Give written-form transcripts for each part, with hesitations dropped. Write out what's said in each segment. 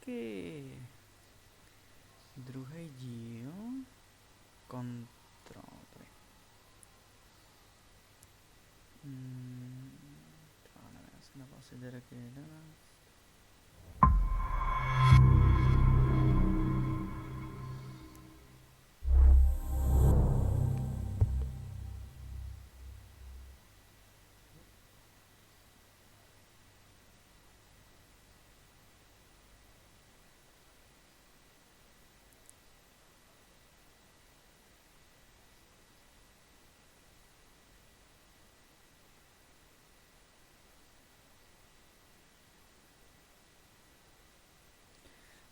taky. Druhý díl. Kontrol. Tady. Já nevím, já jsem dával asi direkt 11.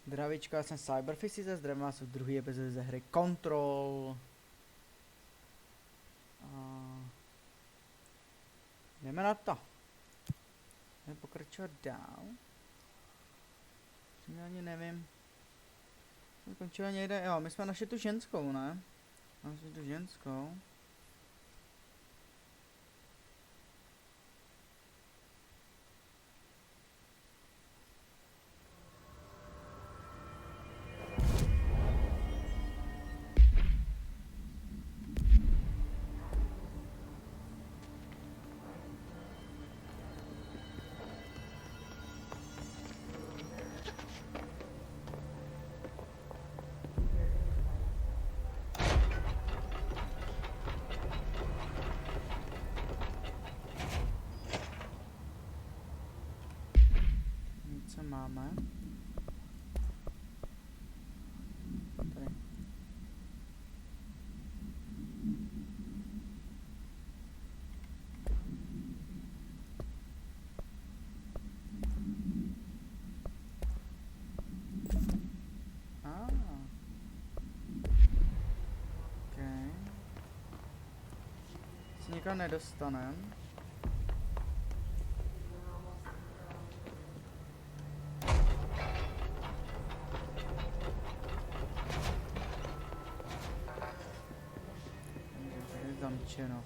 Zdravíčko, já jsem Cyberfixy, zdravím vás v druhé epizodě ze hry Control. Jdeme na to. Jdeme pokračovat dál. Já ani nevím. Jsme končili někde, jo, my jsme našli tu ženskou, ne? Našli tu ženskou. Co máme? Tady. Okay. Se nikam nedostanem. Zamčeno.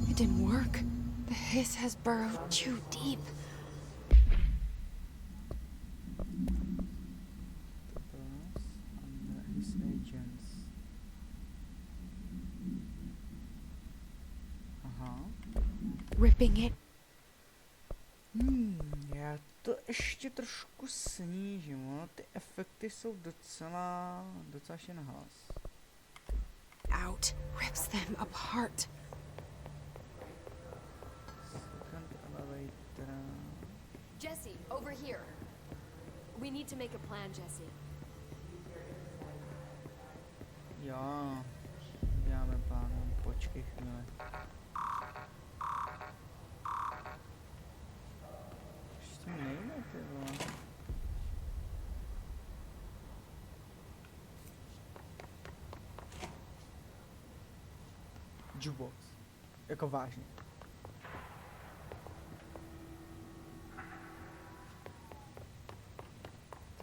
It didn't work. The hiss has burrowed too deep. Ripping it. Já to ještě trošku snížím, no? Ty efekty jsou docela ještě nahlas. Out rips them apart. Second elevator. Jesse, over here. We need to make a plan, Jesse. Jo, děláme plán, počkej chvíli. Ještě nejde, ty vole. Jukebox. Jako vážně.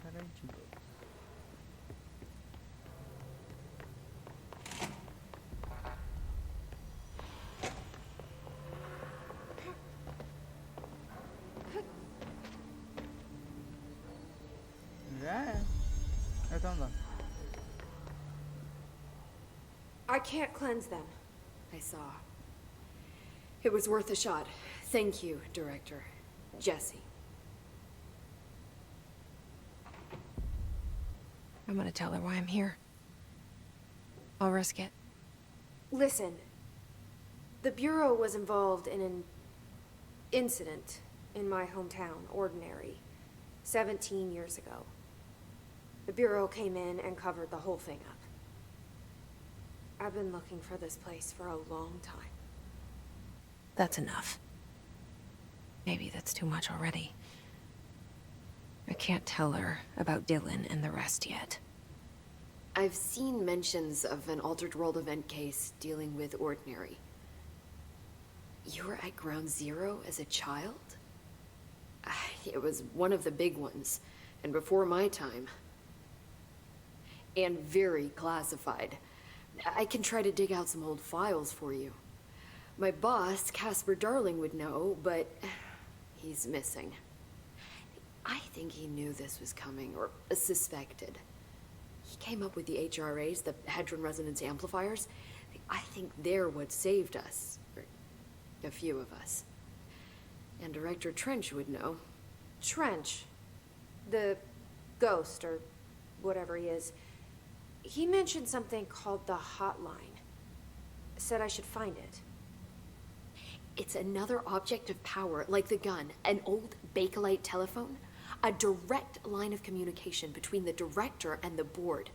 Tady je jukebox. I can't cleanse them. I saw. It was worth a shot. Thank you, Director. Jesse. I'm gonna tell her why I'm here. I'll risk it. Listen. The Bureau was involved in an incident in my hometown, Ordinary, 17 years ago. The Bureau came in and covered the whole thing up. I've been looking for this place for a long time. That's enough. Maybe that's too much already. I can't tell her about Dylan and the rest yet. I've seen mentions of an Altered World event case dealing with Ordinary. You were at Ground Zero as a child? It was one of the big ones, and before my time. And very classified. I can try to dig out some old files for you. My boss, Casper Darling, would know, but he's missing. I think he knew this was coming, or suspected. He came up with the HRAs, the Hadron Resonance Amplifiers. I think they're what saved us. Or a few of us. And Director Trench would know. Trench. The ghost, or whatever he is. He mentioned something called the Hotline. Said I should find it. It's another object of power, like the gun, an old Bakelite telephone. A direct line of communication between the director and the board.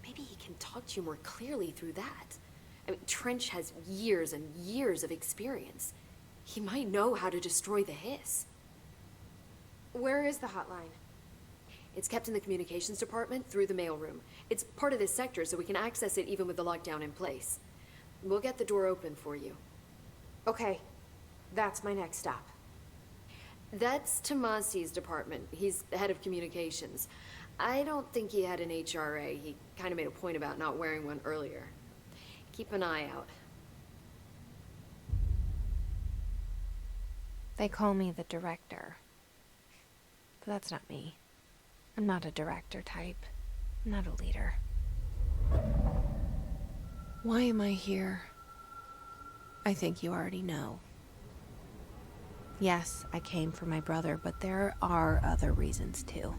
Maybe he can talk to you more clearly through that. I mean, Trench has years and years of experience. He might know how to destroy the hiss. Where is the hotline? It's kept in the communications department through the mailroom. It's part of this sector, so we can access it even with the lockdown in place. We'll get the door open for you. Okay, that's my next stop. That's Tomasi's department. He's the head of communications. I don't think he had an HRA. He kind of made a point about not wearing one earlier. Keep an eye out. They call me the director. But that's not me. I'm not a director type. I'm not a leader. Why am I here? I think you already know. Yes, I came for my brother, but there are other reasons too.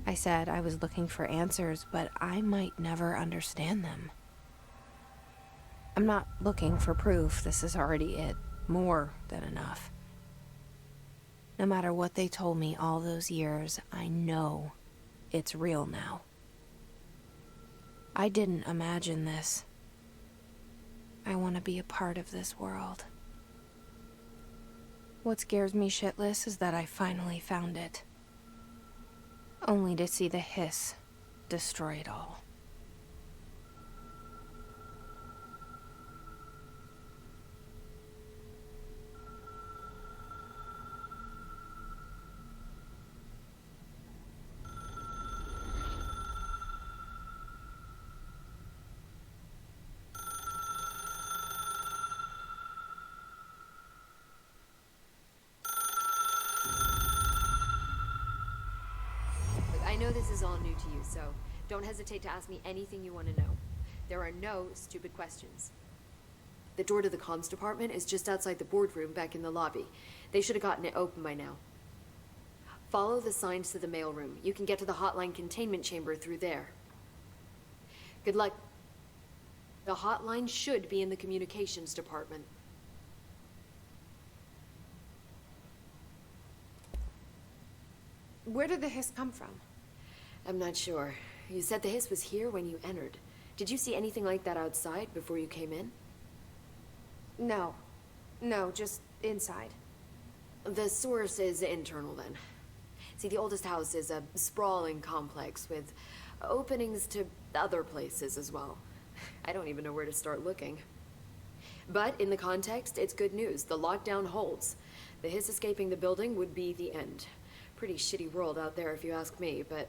I said I was looking for answers, but I might never understand them. I'm not looking for proof. This is already it. More than enough. No matter what they told me all those years, I know it's real now. I didn't imagine this. I want to be a part of this world. What scares me shitless is that I finally found it. Only to see the hiss destroy it all. I know this is all new to you, so don't hesitate to ask me anything you want to know. There are no stupid questions. The door to the comms department is just outside the boardroom back in the lobby. They should have gotten it open by now. Follow the signs to the mailroom. You can get to the hotline containment chamber through there. Good luck. The hotline should be in the communications department. Where did the hiss come from? I'm not sure. You said the hiss was here when you entered. Did you see anything like that outside before you came in? No. No, just inside. The source is internal then. See, the oldest house is a sprawling complex with openings to other places as well. I don't even know where to start looking. But in the context, it's good news. The lockdown holds. The hiss escaping the building would be the end. Pretty shitty world out there if you ask me, but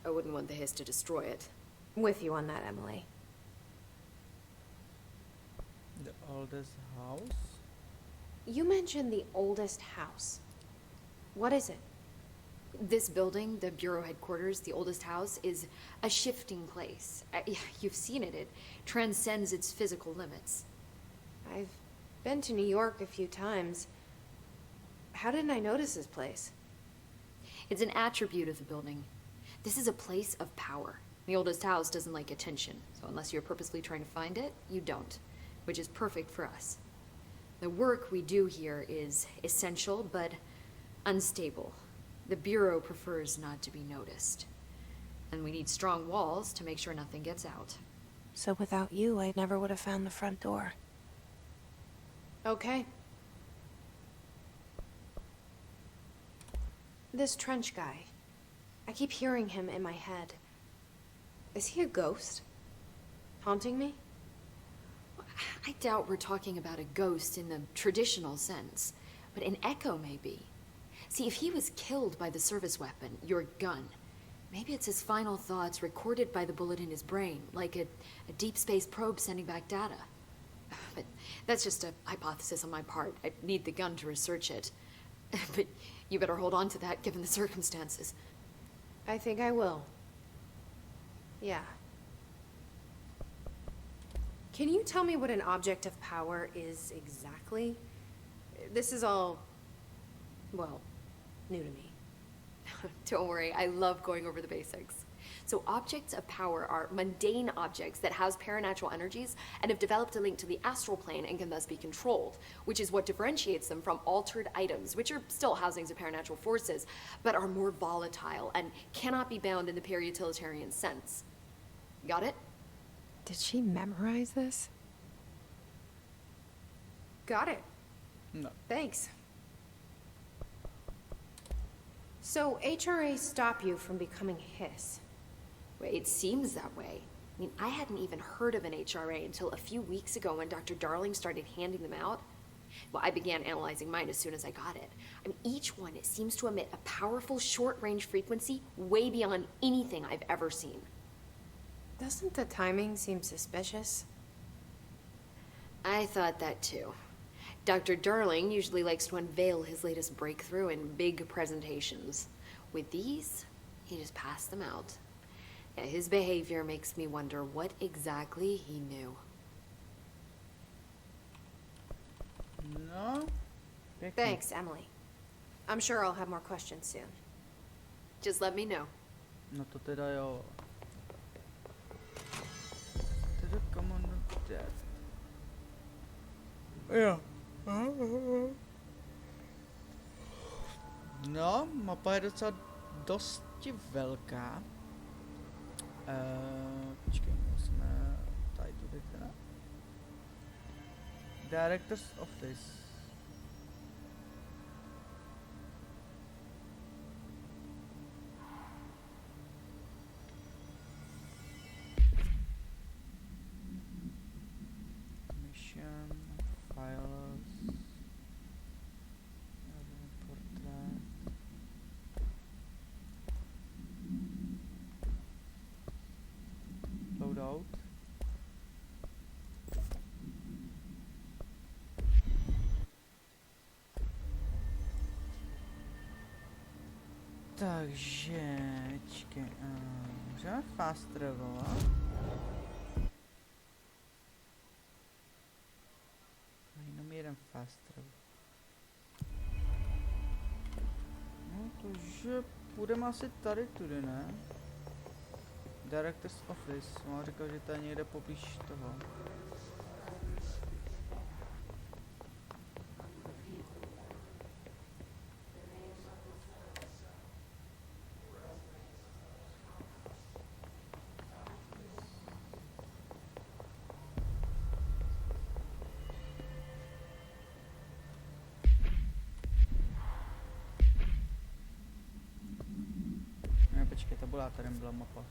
I wouldn't want the hiss to destroy it. With you on that, Emily. The oldest house? You mentioned the oldest house. What is it? This building, the Bureau headquarters, the oldest house, is a shifting place. You've seen it. It transcends its physical limits. I've been to New York a few times. How didn't I notice this place? It's an attribute of the building. This is a place of power. The oldest house doesn't like attention, so unless you're purposely trying to find it, you don't, which is perfect for us. The work we do here is essential, but unstable. The Bureau prefers not to be noticed. And we need strong walls to make sure nothing gets out. So without you, I never would have found the front door. Okay. This Trench guy. I keep hearing him in my head. Is he a ghost? Haunting me? I doubt we're talking about a ghost in the traditional sense, but an echo maybe. See, if he was killed by the service weapon, your gun, maybe it's his final thoughts recorded by the bullet in his brain, like a deep space probe sending back data. But that's just a hypothesis on my part. I need the gun to research it. But you better hold on to that given the circumstances. I think I will. Yeah. Can you tell me what an object of power is exactly? This is all, well, new to me. Don't worry, I love going over the basics. So objects of power are mundane objects that house paranatural energies and have developed a link to the astral plane and can thus be controlled, which is what differentiates them from altered items, which are still housings of paranatural forces, but are more volatile and cannot be bound in the peri-utilitarian sense. Got it? Did she memorize this? Got it. No. Thanks. So HRA stop you from becoming Hiss? It seems that way. I mean, I hadn't even heard of an HRA until a few weeks ago when Dr. Darling started handing them out. Well, I began analyzing mine as soon as I got it. I mean, each one, it seems to emit a powerful short-range frequency way beyond anything I've ever seen. Doesn't the timing seem suspicious? I thought that too. Dr. Darling usually likes to unveil his latest breakthrough in big presentations. With these, he just passed them out. Yeah, his behavior makes me wonder what exactly he knew. No. Pěkně. Thanks, Emily. I'm sure I'll have more questions soon. Just let me know. No to teda jo. Teda Commando Death. Jo. No, mapa je docela dosti velká. Počkej, musíme tady tudy teda. Director's Office. Mission, files. Portrait. Loadout. Takže, čekej, můžeme fast travelovat. Jenom jeden fast travel. No, takže půjdeme asi tady tudy, ne? Director's Office, on říkal, že to je někde poblíž toho. Ne, počkej, tabulátorem byla mapa.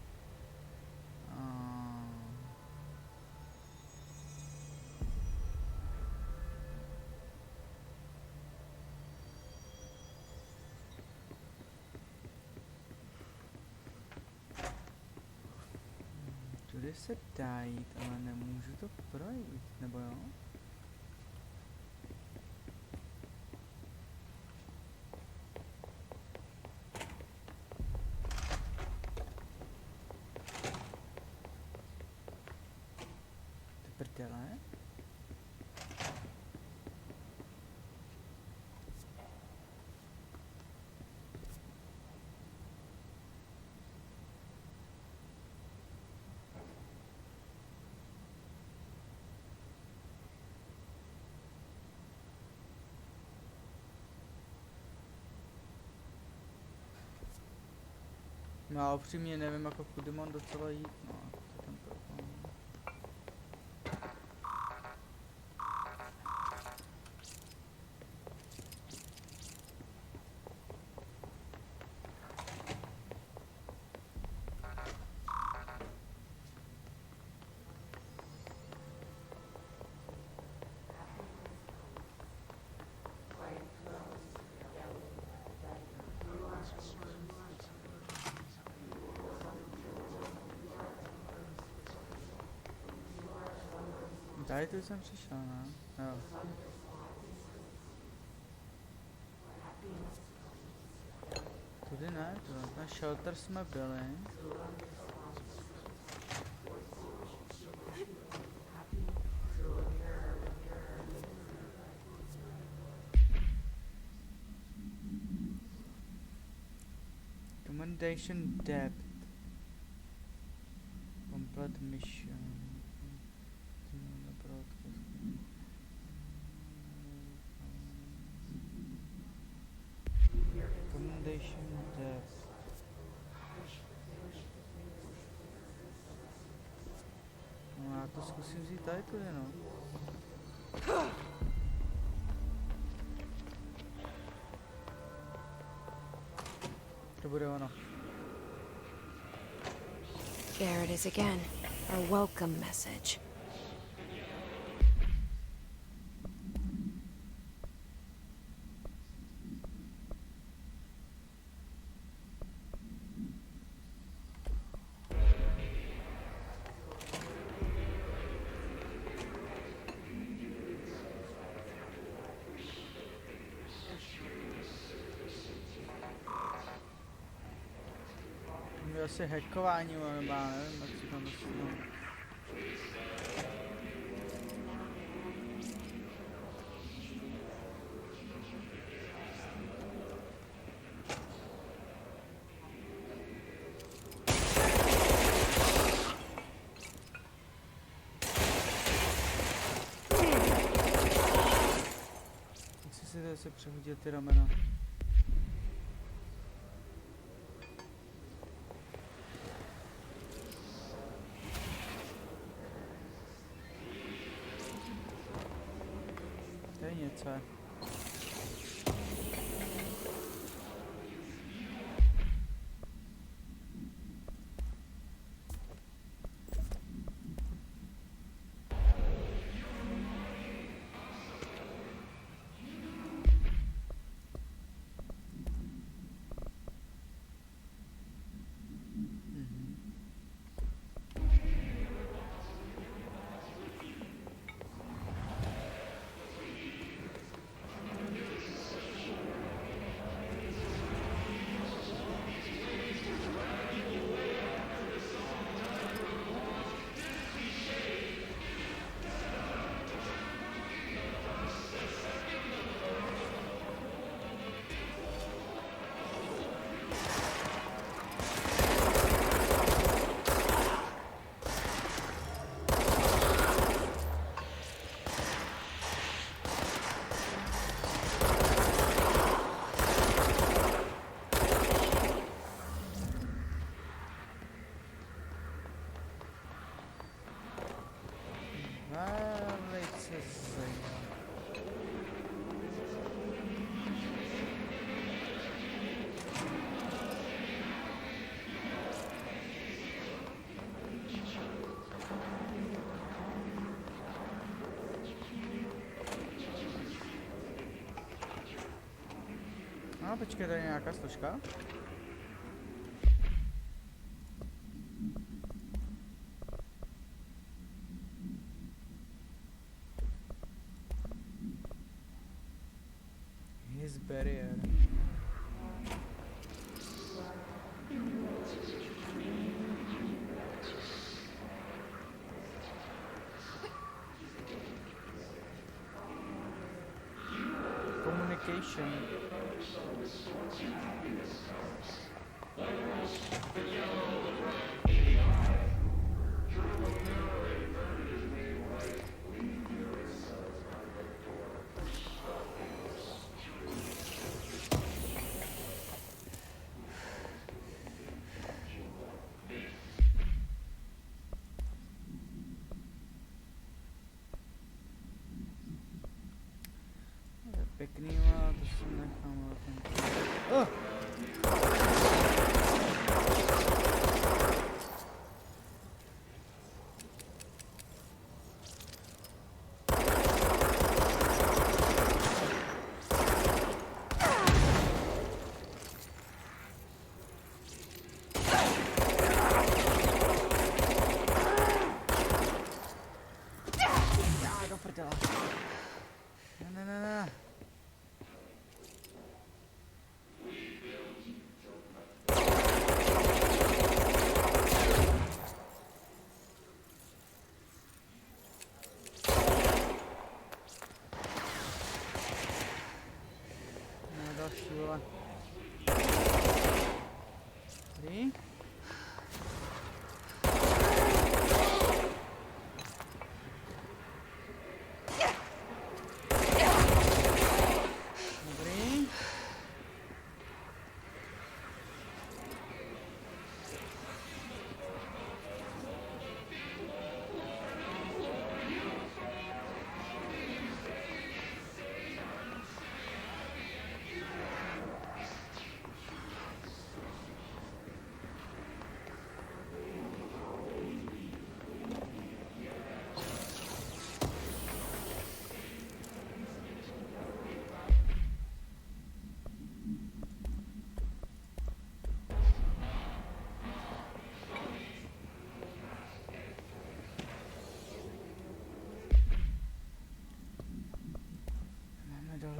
Tudy se dá jít, ale nemůžu to projít, nebo jo? Ty prdele? No a upřímně nevím, jako kudy mám docela jít, no, to je ten problém. Tady tu jsem přišel, ne? Jo. Tudy ne, na shelter jsme byli. Commendation depth. Complete mission. Commendation depth. No, já to zkusím vzít tady tudy, no. To bude ono. There it is again. Our welcome message. Je asi hackování, nebo já nevím, jak si tam dostanu. Chci si zase přehodit ty ramena. To je něco. Velice zajímavé. No, počkej, tady je nějaká složka. His barrier. Communication. Pěkný, ale to si nechám.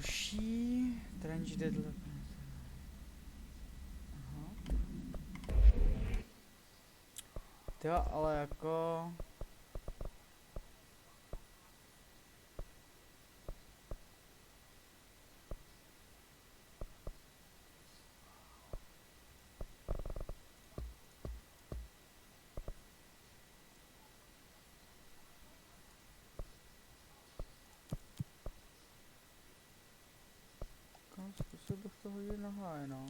Další. Trench Deadly. Aha. Jo, ale jako... Zkusil bych to hodit na háje, no.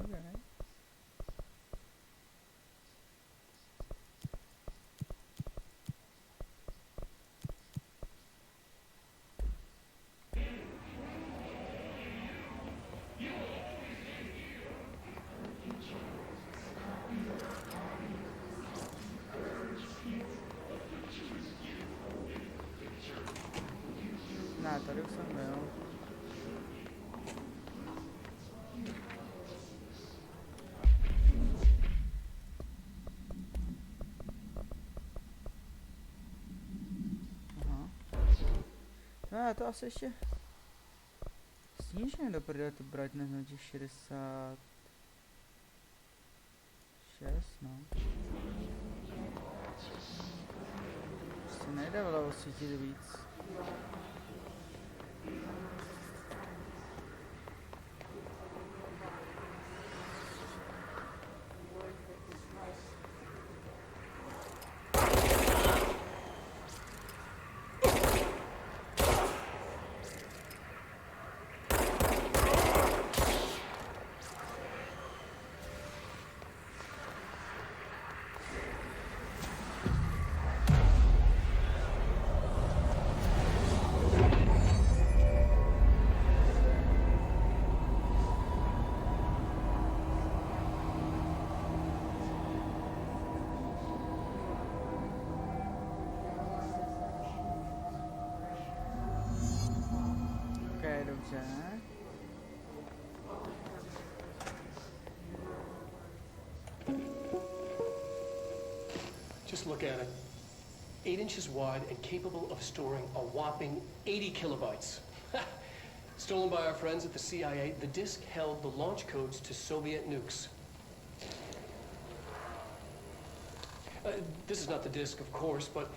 Okay. Ne, tady už jsem byl. Aha. No, to asi ještě snížíme do prdele tu brightness na těch 66, no. Prostě nejde vlevo osvítit víc. Dobře. Just look at it. 8 inches wide and capable of storing a whopping 80 kilobytes. Stolen by our friends at the CIA, the disk held the launch codes to Soviet nukes. This is not the disk, of course, but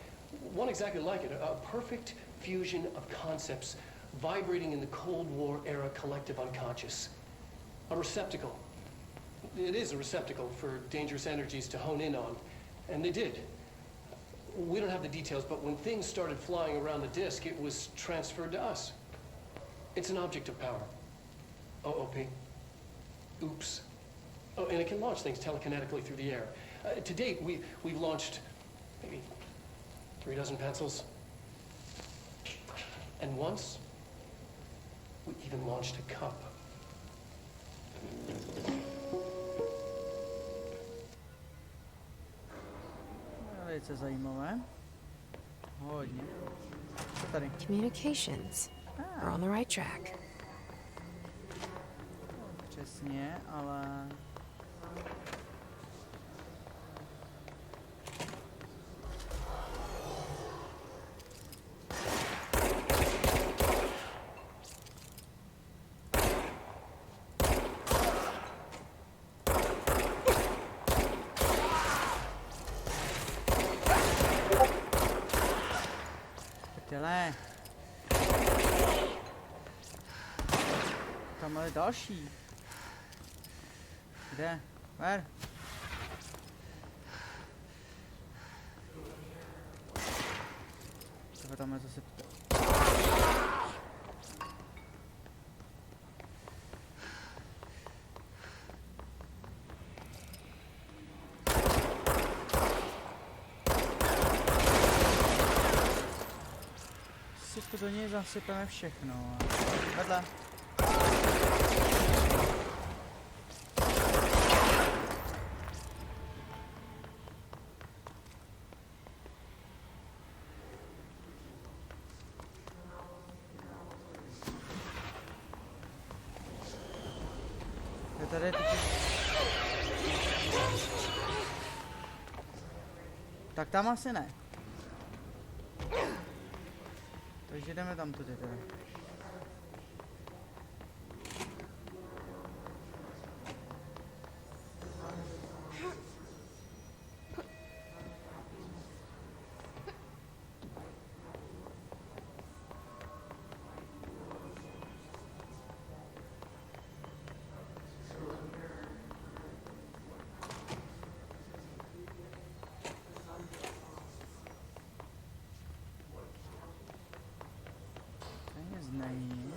one exactly like it. A perfect fusion of concepts vibrating in the Cold War era collective unconscious. A receptacle. It is a receptacle for dangerous energies to hone in on. And they did. We don't have the details, but when things started flying around the disk, it was transferred to us. It's an object of power. OOP. Oops. Oh, and it can launch things telekinetically through the air. To date, we've launched maybe 3 dozen pencils. And once, we even launched a cup. Velice zajímavé. Hodně. Co tady? Communications. We're on the right track. Přesně, ale... Prdele. Tam je další. Kde? Ver. Tebe tam je zase si do něj zasypeme všechno. Vedle. tady je tak tam asi ne. Takže jdeme tam tudy teda. Není.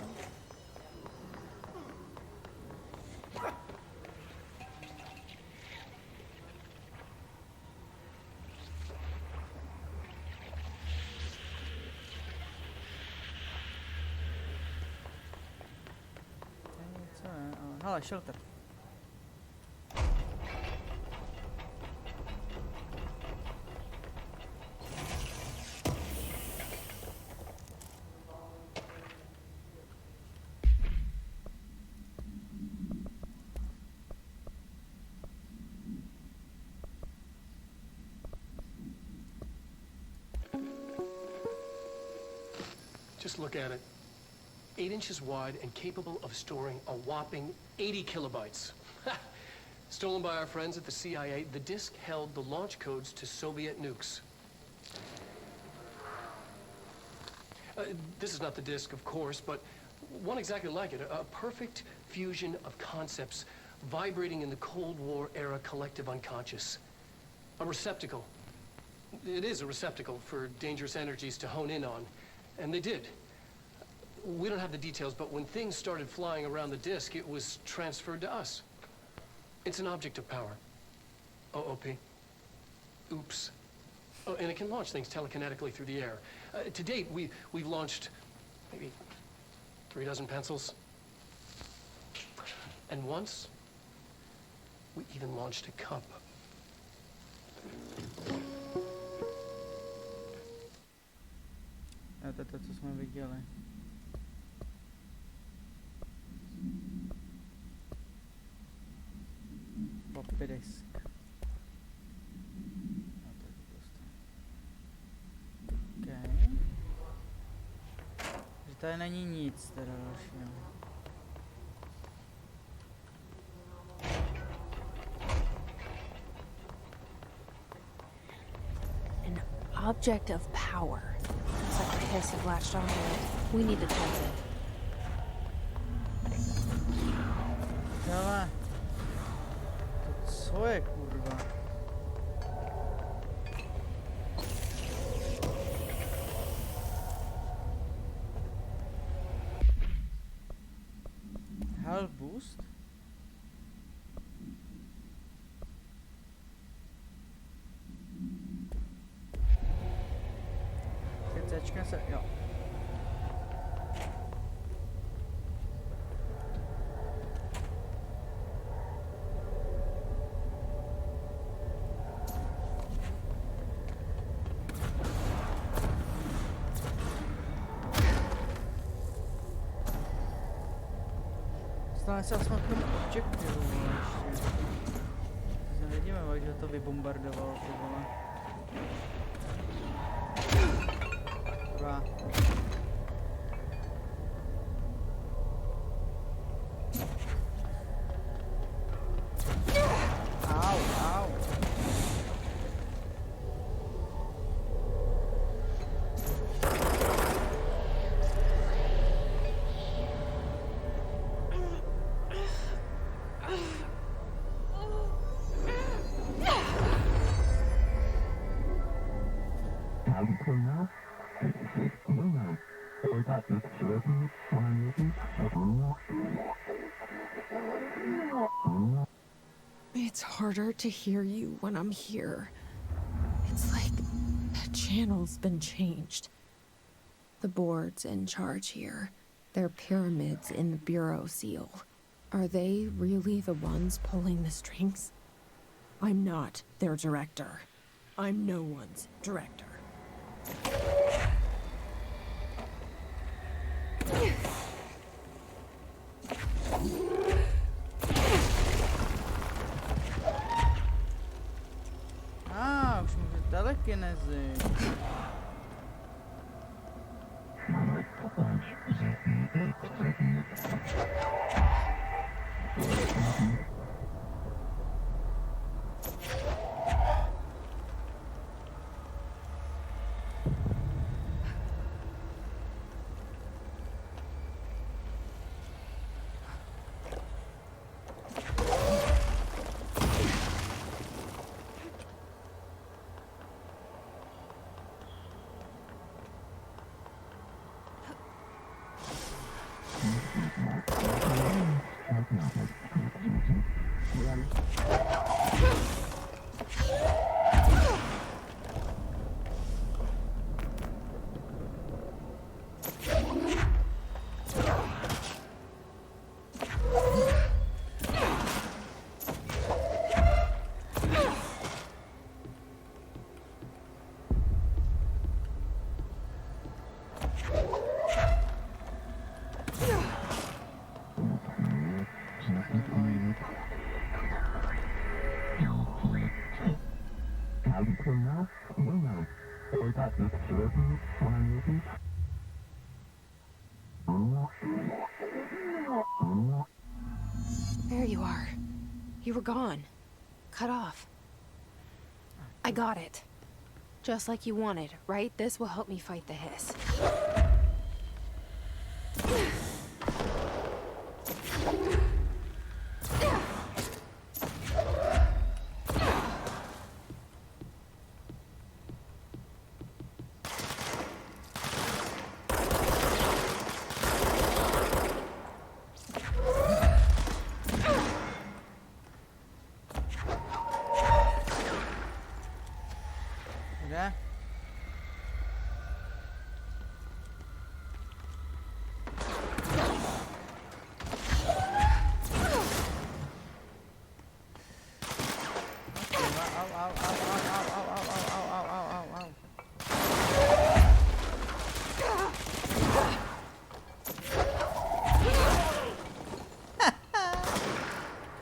Co je? Hele, shelter. Just look at it. 8 inches wide and capable of storing a whopping 80 kilobytes. Stolen by our friends at the CIA, the disk held the launch codes to Soviet nukes. This is not the disk, of course, but one exactly like it. A perfect fusion of concepts vibrating in the Cold War era collective unconscious. A receptacle. It is a receptacle for dangerous energies to hone in on. And they did. We don't have the details, but when things started flying around the disk, it was transferred to us. It's an object of power. OOP. Oops. Oh, and it can launch things telekinetically through the air. To date, we've launched maybe 3 dozen pencils. And once, we even launched a cup. To je to, co jsme viděli. Floppy disk. Okay. Že tady není nic teda dalšího. An object of power. Looks like the hiss have latched onto it. We need to tense it. Hele. To co je, kurva? Health boost? Teď se, jo. Stále se aspoň k tomu objektivu, ještě. To nevidíme, že to vybombardovalo, ty vole. Kurva. Au, au. It's harder to hear you when I'm here. It's like the channel's been changed. The board's in charge here. They're pyramids in the Bureau seal. Are they really the ones pulling the strings? I'm not their director. I'm no one's director. telekinezi. There you are. You were gone. Cut off. I got it. Just like you wanted, right? This will help me fight the hiss. Udah.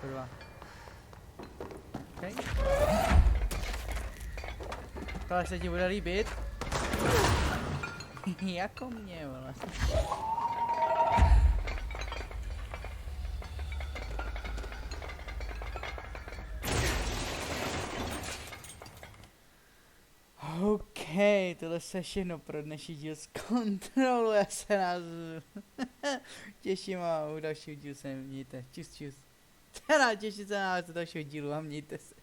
Kurwa. Okej. Tohle se ti bude líbit. Jako mě, vole. OK, tohle se všechno pro dnešní díl zkontroluje se nás. Těším a u dalšího dílu se mějte. Čus. Teda těším se na vás do dalšího dílu a mějte se.